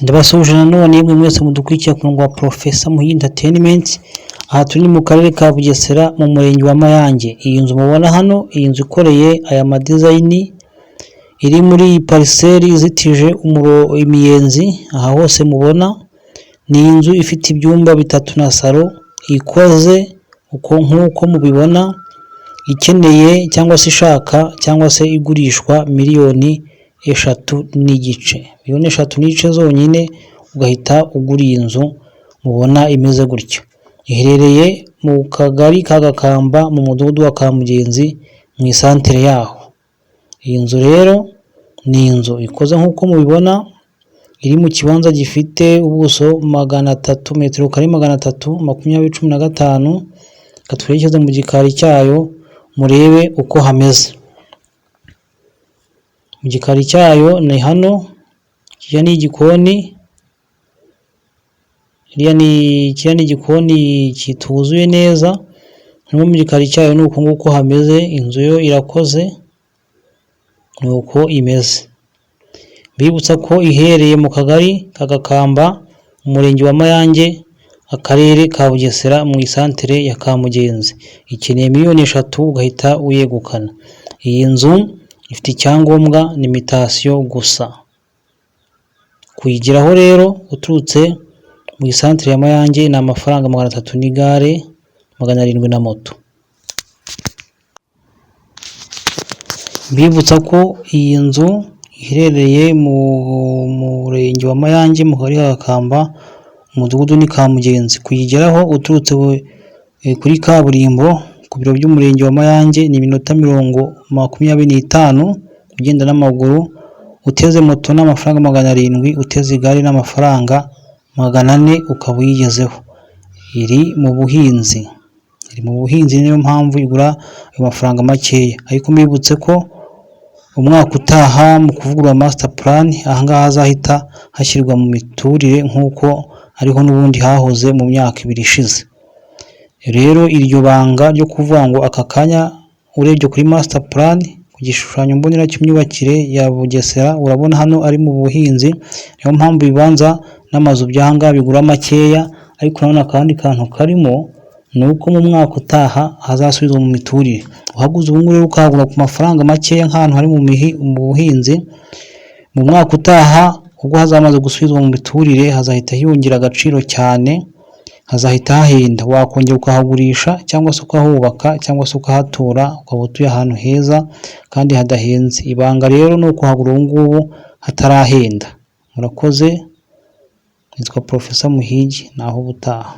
Ndabasuje nanone yemwe mwese mudukurikira ku murongo wa Professor Muhire Entertainment. Aha turi mu karere ka Bugesera mu murenge wa Mayange. Iyi nzu mubona hano, iyi nzu ikoreye aya design iri muri parcelle izitije imiyenzi. Aha hose mubona ni inzu ifite ibyumba 3 na salo, ikoze nkuko mubibona, ikeneye cyangwa se ishaka cyangwa se igurishwa miliyoni 3 n'igice. Miliyoni 3 n'igice zonyine ugahita ugura iyi nzu mubona imeze gutyo. Iherereye mu kagari ka Gakamba mu mudugudu wa Kamugenzi mu isantere yaho. Iyi nzu rero ni inzu ikoze nkuko mubibona, iri mu kibanza gifite ubuso 300 metero kare 315. Katwerekeze mu gikari cyayo murebe uko hameze. Mu gikari cyayo ni hano, kijya ni igikoni, kijya ni igikoni kituzuye neza. Mu gikari cyayo ni uko nguko hameze. Inzu yo irakoze nuko imeze. Bibutsa ko ihereye mu kagari ka Gakamba umurenge wa Mayange, akarere ka Bugesera mu isantere ya Kamugenzi. Ikeneye miliyoni 3 ugahita uyegukana. Iyi nzu ifite icyangombwa ni imitation gusa. Kuyigeraho rero uturutse mu isantere ya Mayange ni amafaranga 300 n'igare, 700 na moto. Bibutsa ko iyi nzu iherereye mu murenge wa Mayange mu kagari ka Gakamba, umudugudu ni Kamugenzi. Kuyigeraho uturutse kuri kaburimbo ku biro by'umurenge wa Mayange ni minota 25 ugenda n'amaguru, uteze moto n'amafaranga 700, uteze igare n'amafaranga 400 ukaba uyigezeho. Iri mu buhinzi, niyo mpamvu igura ayo mafaranga makeya. Ariko mbibutse ko umwaka utaha mu kuvugurura master plan ahangaha hazahita hashyirwa mu miturire nkuko ariho n'ubundi hahoze mu myaka 2 ishize. Rero iryo banga ryo kuvuga ngo aka kanya urebye kuri master plan ku gishushanyo mbonera cy'imyubakire ya Bugesera urabona hano ari mu buhinzi, niyo mpamvu bibanza n'amazu byahanga bigura makeya. Ariko nabona kandi kantu karimo nuko mu mwaka utaha hazasubizwa mu miturire. Uhaguze ubu nguru ukagura ku mafaranga makeya nk'ahantu hari mu buhinzi, mu mwaka utaha ubwo hazamaze gusubizwa mu miturire hazahita hiyongera agaciro cyane, hazahita hahenda. Wakongera ukahagurisha cyangwa se ukahubaka cyangwa se ukahatura ukaba utuye ahantu heza kandi hadahenze. Ibanga rero ni ukuhagura ubu ngubu hatarahenda. Murakoze. Nitwa Professor Muhire, naho ubutaha.